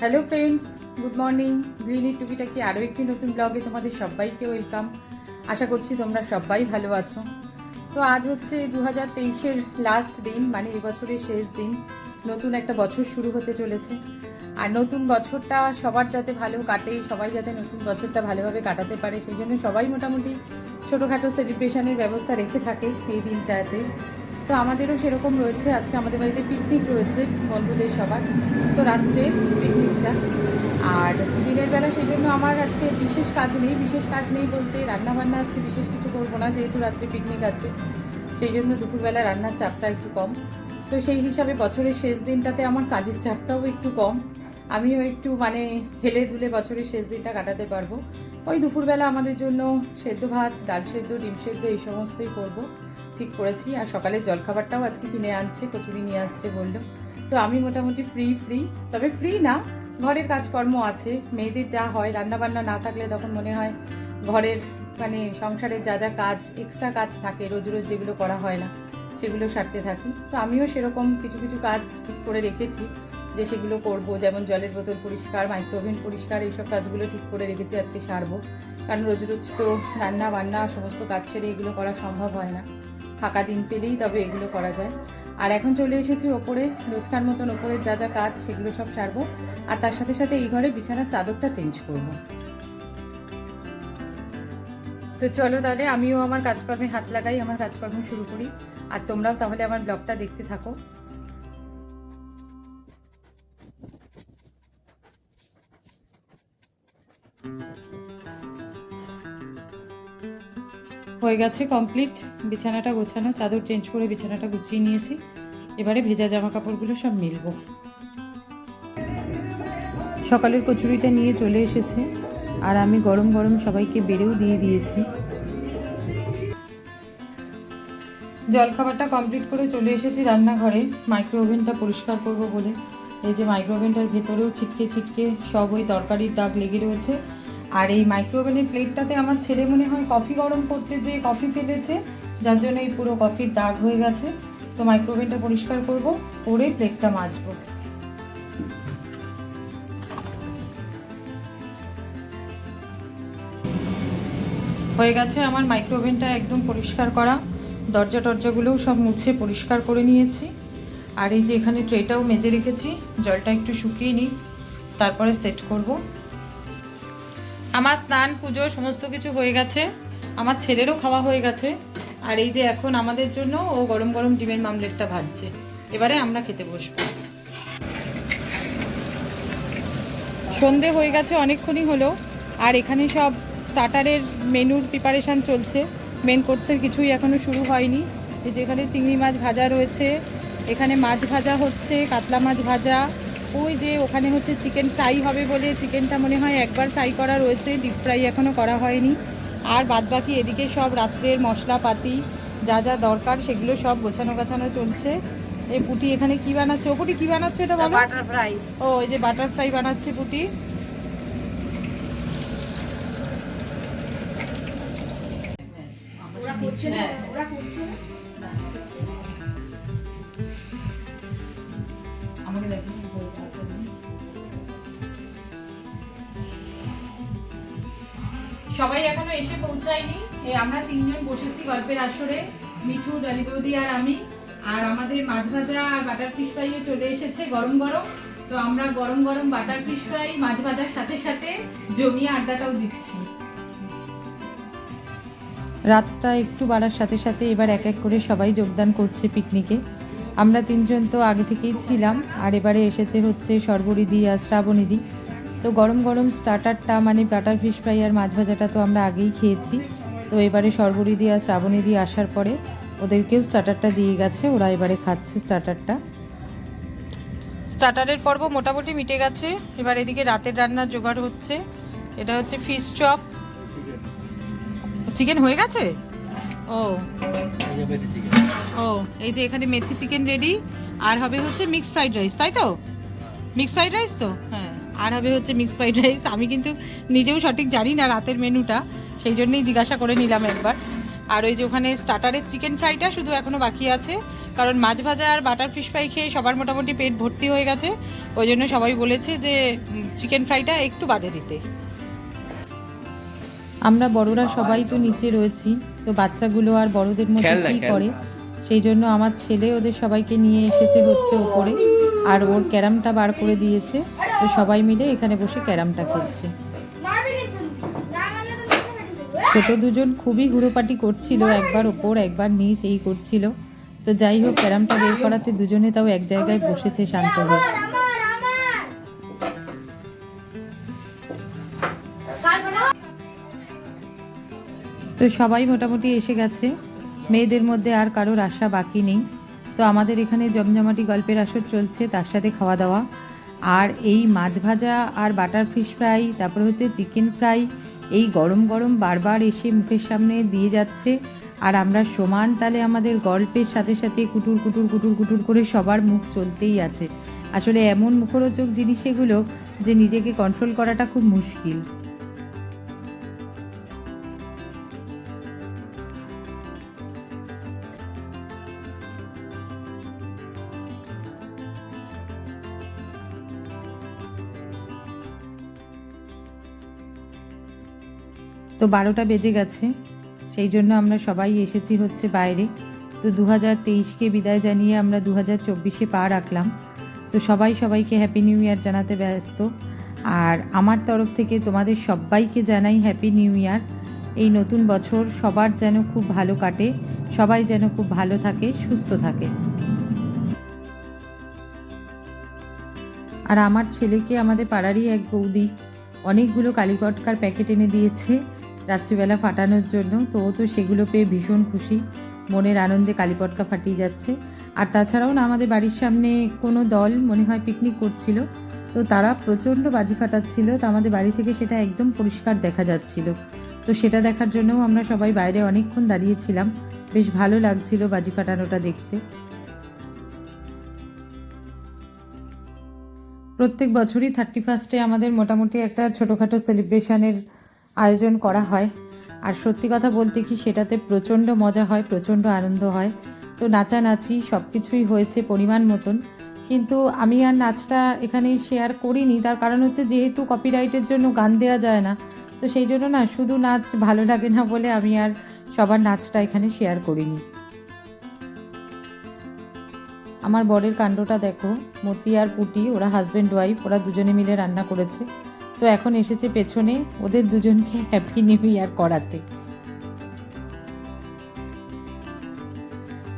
Hello friends, good morning. Greeny টুকিটাকি আরও একটি নতুন ব্লগে তোমাদের সবাইকে ওয়েলকাম। আশা করছি তোমরা সবাই ভালো আছো। তো আজ হচ্ছে 2023-এর লাস্ট দিন, মানে এবছরের শেষ দিন। নতুন একটা বছর শুরু হতে চলেছে, আর নতুন বছরটা সবার যাতে ভালো কাটে, সবাই যাতে নতুন বছরটা ভালোভাবে কাটাতে পারে, সেই জন্য সবাই মোটামুটি ছোটোখাটো সেলিব্রেশনের ব্যবস্থা রেখে থাকে এই দিনটাতে। তো আমাদেরও সেরকম রয়েছে। আজকে আমাদের বাড়িতে পিকনিক রয়েছে বন্ধুদের সবার, তো রাত্রে পিকনিকটা। আর দিনের বেলা সেই জন্য আমার আজকে বিশেষ কাজ নেই বলতে রান্নাবান্না আজকে বিশেষ কিছু করবো না, যেহেতু রাত্রে পিকনিক আছে। সেই জন্য দুপুরবেলা রান্নার চাপটা একটু কম। তো সেই হিসাবে বছরের শেষ দিনটাতে আমার কাজের চাপটাও একটু কম। আমিও একটু হেলে দুলে বছরের শেষ দিনটা কাটাতে পারবো। ওই দুপুরবেলা আমাদের জন্য সেদ্ধ ভাত, ডাল সেদ্ধ, ডিম সেদ্ধ এই সমস্তই করবো ঠিক করেছি। আর সকালের জলখাবারটাও আজকে কিনে আনছে, কচুরি নিয়ে আসছে বললো। তো আমি মোটামুটি ফ্রি, তবে ফ্রি না, ঘরের কাজকর্ম আছে। মেয়েদের যা হয়, রান্নাবান্না না থাকলে তখন মনে হয় ঘরের সংসারের যা যা কাজ, এক্সট্রা কাজ থাকে রোজ রোজ যেগুলো করা হয় না, সেগুলো সারতে থাকি। তো আমিও সেরকম কিছু কিছু কাজ ঠিক করে রেখেছি যে সেগুলো করব, যেমন জলের বোতল পরিষ্কার, মাইক্রোওভেন পরিষ্কার, এইসব কাজগুলো ঠিক করে রেখেছি আজকে সারবো। কারণ রোজ রোজ তো রান্না বান্না সমস্ত কাজ সেরে এগুলো করা সম্ভব হয় না। ফাঁকা দিন পেলেই তবে এগুলো করা যায়। আর এখন চলে এসেছি ওপরে, রোজকার মতন ওপরের যা যা কাজ সেগুলো সব সারবো। আর তার সাথে সাথে এই ঘরে বিছানার চাদরটা চেঞ্জ করব। তো চলো তাহলে আমিও আমার কাজকর্মে হাত লাগাই, আমার কাজকর্ম শুরু করি। আর তোমরাও তাহলে আমার ব্লগটা দেখতে থাকো। হয়ে গেছে কমপ্লিট বিছানাটা গোছানো, চাদর চেঞ্জ করে বিছানাটা গুছিয়ে নিয়েছি। এবারে ভেজা জামা কাপড়গুলো সব মিলবো। সকালের কচুরিটা নিয়ে চলে এসেছে, আর আমি গরম গরম সবাইকে বেড়েও দিয়ে দিয়েছি। জলখাবারটা কমপ্লিট করে চলে এসেছি রান্নাঘরে, মাইক্রো ওভেনটা পরিষ্কার করব বলে। এই যে মাইক্রো ওভেনটার ভেতরেও ছিটকে সব ওই তরকারির দাগ লেগে রয়েছে। আর এই মাইক্রো ওভেনের প্লেটটাতে আমার ছেলে মনে হয় কফি গরম করতে যে কফি ফেলেছে, যার জন্য এই পুরো কফির দাগ হয়ে গেছে। তো মাইক্রো ওভেনটা পরিষ্কার করব, করে প্লেটটা মাজবো। হয়ে গেছে আমার মাইক্রো ওভেনটা একদম পরিষ্কার করা, দরজা টরজাগুলোও সব মুছে পরিষ্কার করে নিয়েছি। আর এই যে এখানে ট্রেটাও মেজে রেখেছি, জলটা একটু শুকিয়ে নিই, তারপরে সেট করব। আমার স্নান পুজো সমস্ত কিছু হয়ে গেছে, আমার ছেলেরও খাওয়া হয়ে গেছে। আর এই যে এখন আমাদের জন্য ও গরম গরম ডিমের মামলেটটা ভাজছে, এবারে আমরা খেতে বসবো। সন্ধে হয়ে গেছে অনেকক্ষণই হলো। আর এখানে সব স্টার্টারের মেনুর প্রিপারেশান চলছে, মেন কোর্সের কিছুই এখনও শুরু হয়নি। এই যে এখানে চিংড়ি মাছ ভাজা রয়েছে, এখানে মাছ ভাজা হচ্ছে, কাতলা মাছ ভাজা। ওই যে ওখানে হচ্ছে চিকেন ফ্রাই হবে বলে চিকেনটা মনে হয় একবার ফ্রাই করা রয়েছে, ডিপ ফ্রাই এখনও করা হয়নি। আর বাদবাকি এদিকে সব রাত্রের মশলাপাতি যা যা দরকার সেগুলো সব গোছানো চলছে। এই পুটি এখানে কি বানাচ্ছে? ও পুটি কি বানাচ্ছে এটা বলো? Butter fry. ও এই যে বাটার ফ্রাই বানাচ্ছে পুটি। সবাই এখনো এসে পৌঁছায়নি। আমরা তিনজন বসেছি গল্পের আসরে, মিঠু, ডালি বৌদি আর আমি। আর আমাদের মাছ ভাজা আর বাটার ফিশ ফ্রাইও চলে এসেছে গরম গরম। তো আমরা গরম গরম বাটার ফিশ ফ্রাই মাছ ভাজার সাথে সাথে জমিয়ে আড্ডাটাও দিচ্ছি। রাতটা একটু বাড়ার সাথে সাথে এবার এক এক করে সবাই যোগদান করছে পিকনিকে। আমরা তিনজন তো আগে থেকেই ছিলাম, আর এবারে এসেছে হচ্ছে সর্বরিদি আর শ্রাবণীদি। তো গরম গরম স্টার্টারটা মানে বাটার ফিশ ফ্রাই আর মাছ ভাজাটা তো আমরা আগেই খেয়েছি। তো এবারে সর্বরিদি আর শ্রাবণীদি আসার পরে ওদেরকেও স্টার্টারটা দিয়ে গেছে, ওরা এবারে খাচ্ছে স্টার্টারটা। স্টার্টারের পর্ব মোটামুটি মিটে গেছে। এবার এদিকে রাতের রান্নার জোগাড় হচ্ছে। এটা হচ্ছে ফিশ চপ। চিকেন হয়ে গেছে? ও ও এই যে এখানে মেথি চিকেন রেডি। আর হবে হচ্ছে মিক্সড ফ্রাইড রাইস, তাই তো? মিক্সড ফ্রাইড রাইস তো, হ্যাঁ। আর হবে হচ্ছে মিক্সড ফ্রাইড রাইস। আমি কিন্তু নিজেও সঠিক জানি না রাতের মেনুটা, সেই জন্যই জিজ্ঞাসা করে নিলাম একবার। আর ওই যে ওখানে স্টার্টারের চিকেন ফ্রাইটা শুধু এখনও বাকি আছে, কারণ মাছ ভাজা আর বাটার ফিশ ফ্রাই খেয়ে সবার মোটামুটি পেট ভর্তি হয়ে গেছে, ওই জন্য সবাই বলেছে যে চিকেন ফ্রাইটা একটু বাদে দিতে। আমরা বড়রা সবাই তো নিচে রয়েছি, তো বাচ্চাগুলো আর বড়দের মধ্যে কী করে, সেই জন্য আমার ছেলে ওদের সবাইকে নিয়ে এসেছে হচ্ছে ওপরে, আর ওর ক্যারামটা বার করে দিয়েছে, তো সবাই মিলে এখানে বসে ক্যারামটা খেলছে। ছোট দুজন খুবই হুড়োপাটি করছিল, একবার ওপর একবার নিচ এই করছিল। তো যাই হোক, ক্যারামটা বের করাতে দুজনে তাও এক জায়গায় বসেছে শান্ত হয়ে। তো সবাই মোটামুটি এসে গেছে, মেয়েদের মধ্যে আর কারোর আশা বাকি নেই। তো আমাদের এখানে জমজমাটি গল্পের আসর চলছে, তার সাথে খাওয়া দাওয়া, আর এই মাছ ভাজা আর বাটার ফিশ ফ্রাই, তারপর হচ্ছে চিকেন ফ্রাই, এই গরম গরম বারবার এসে মুখের সামনে দিয়ে যাচ্ছে, আর আমরা সমান তালে আমাদের গল্পের সাথে সাথে কুটুর কুটুর কুটুর কুটুর করে সবার মুখ চলতেই আছে। আসলে এমন মুখরোচক জিনিস এগুলো যে নিজেকে কন্ট্রোল করাটা খুব মুশকিল। তো 12টা বেজে গেছে, সেই জন্য আমরা সবাই এসেছি হচ্ছে বাইরে। তো 2023কে বিদায় জানিয়ে আমরা 2024-এ পা রাখলাম। তো সবাই সবাইকে হ্যাপি নিউ ইয়ার জানাতে ব্যস্ত, আর আমার তরফ থেকে তোমাদের সবাইকে জানাই হ্যাপি নিউ ইয়ার। এই নতুন বছর সবার যেন খুব ভালো কাটে, সবাই যেন খুব ভালো থাকে, সুস্থ থাকে। আর আমার ছেলেকে আমাদের পাড়ারই এক বৌদি অনেকগুলো কালীপটকার প্যাকেট এনে দিয়েছে রাত্রিবেলা ফাটানোর জন্য। তো ও তো সেগুলো পেয়ে ভীষণ খুশি, মনের আনন্দে কালীপটকা ফাটিয়ে যাচ্ছে। আর তাছাড়াও না, আমাদের বাড়ির সামনে কোনো দল মনে হয় পিকনিক করছিল, তো তারা প্রচণ্ড বাজি ফাটাচ্ছিল, তো আমাদের বাড়ি থেকে সেটা একদম পরিষ্কার দেখা যাচ্ছিল। তো সেটা দেখার জন্যও আমরা সবাই বাইরে অনেকক্ষণ দাঁড়িয়েছিলাম, বেশ ভালো লাগছিল বাজি ফাটানোটা দেখতে। প্রত্যেক বছরই 31-এ আমাদের মোটামুটি একটা ছোটোখাটো সেলিব্রেশনের আয়োজন করা হয়, আর সত্যি কথা বলতে কি সেটাতে প্রচণ্ড মজা হয়, প্রচণ্ড আনন্দ হয়। তো নাচানাচি সব কিছুই হয়েছে পরিমাণ মতন, কিন্তু আমি আর নাচটা এখানে শেয়ার করিনি, তার কারণ হচ্ছে যেহেতু কপিরাইটের জন্য গান দেওয়া যায় না, তো সেই জন্য না, শুধু নাচ ভালো লাগে না বলে আমি আর সবার নাচটা এখানে শেয়ার করিনি। আমার বরের কাণ্ডটা দেখো, মতি আর পুটি ওরা হাজব্যান্ড ওয়াইফ, ওরা দুজনে মিলে রান্না করেছে। তো এখন এসেছে পেছনে ওদের দুজনকে হ্যাপি নিউ ইয়ার করাতে।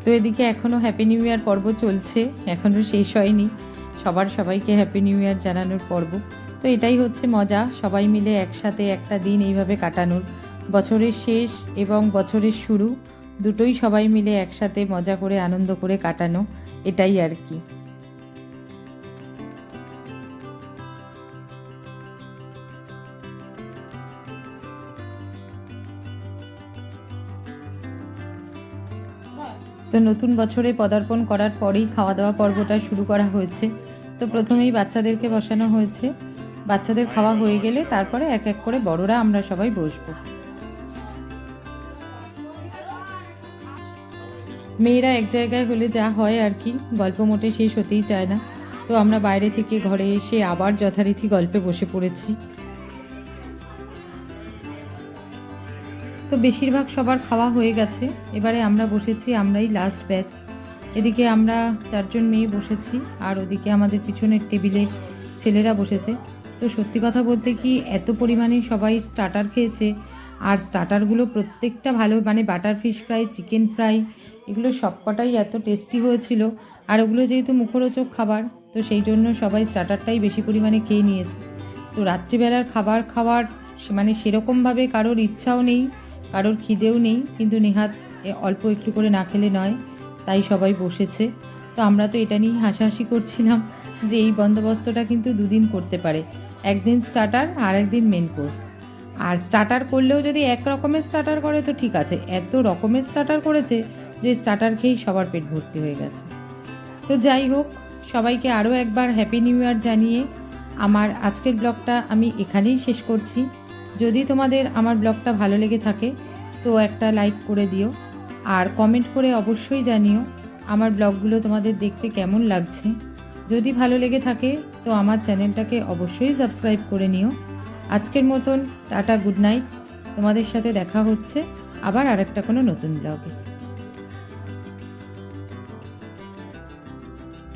তো এদিকে এখনও হ্যাপি নিউ ইয়ার পর্ব চলছে, এখনও শেষ হয়নি সবার সবাইকে হ্যাপি নিউ ইয়ার জানানোর পর্ব। তো এটাই হচ্ছে মজা, সবাই মিলে একসাথে একটা দিন এইভাবে কাটানোর, বছরের শেষ এবং বছরের শুরু দুটোই সবাই মিলে একসাথে মজা করে আনন্দ করে কাটানো, এটাই আর কি। তো নতুন বছরে পদার্পণ করার পরেই খাওয়া দাওয়া পর্বটা শুরু করা হয়েছে। তো প্রথমেই বাচ্চাদেরকে বসানো হয়েছে, বাচ্চাদের খাওয়া হয়ে গেলে তারপরে এক এক করে বড়রা আমরা সবাই বসবো। মেয়েরা এক জায়গায় হলে যা হয় আর কি, গল্প মোটে শেষ হতেই চায় না। তো আমরা বাইরে থেকে ঘরে এসে আবার যথারীতি গল্পে বসে পড়েছি। তো বেশিরভাগ সবার খাওয়া হয়ে গেছে, এবারে আমরা বসেছি, আমরাই লাস্ট ব্যাচ। এদিকে আমরা 4 জন মেয়ে বসেছি, আর ওদিকে আমাদের পিছনের টেবিলে ছেলেরা বসেছে। তো সত্যি কথা বলতে কি, এত পরিমাণে সবাই স্টার্টার খেয়েছে, আর স্টার্টারগুলো প্রত্যেকটা ভালো, মানে butter fish fry, chicken fry, এগুলো সবকটাই এত টেস্টি হয়েছিল। আর ওগুলো যেহেতু মুখরোচক খাবার, তো সেই জন্য সবাই স্টার্টারটাই বেশি পরিমাণে খেয়ে নিয়েছে। তো রাত্রিবেলার খাবার খাওয়ার মানে সেরকমভাবে কারোর ইচ্ছাও নেই, কারোর খিদেও নেই, কিন্তু নেহাত অল্প একটু করে না খেলে নয়, তাই সবাই বসেছে। তো আমরা তো এটা নিয়েই হাসাহাসি করছিলাম যে এই বন্দোবস্তটা কিন্তু 2 দিন করতে পারে, একদিন স্টার্টার আর একদিন মেন কোর্স। আর স্টার্টার করলেও যদি এক রকমের স্টার্টার করে তো ঠিক আছে, এত রকমের স্টার্টার করেছে যে স্টার্টার খেয়েই সবার পেট ভর্তি হয়ে গেছে। তো যাই হোক, সবাইকে আরও একবার হ্যাপি নিউ ইয়ার জানিয়ে আমার আজকের ব্লগটা আমি এখানেই শেষ করছি। যদি তোমাদের আমার ব্লগটা ভালো লেগে থাকে তো একটা লাইক করে দিও, আর কমেন্ট করে অবশ্যই জানিও আমার ব্লগগুলো তোমাদের দেখতে কেমন লাগছে। যদি ভালো লেগে থাকে তো আমার চ্যানেলটাকে অবশ্যই সাবস্ক্রাইব করে নিও। আজকের মতন টাটা, গুড নাইট। তোমাদের সাথে দেখা হচ্ছে আবার আরেকটা কোনো নতুন ব্লগে।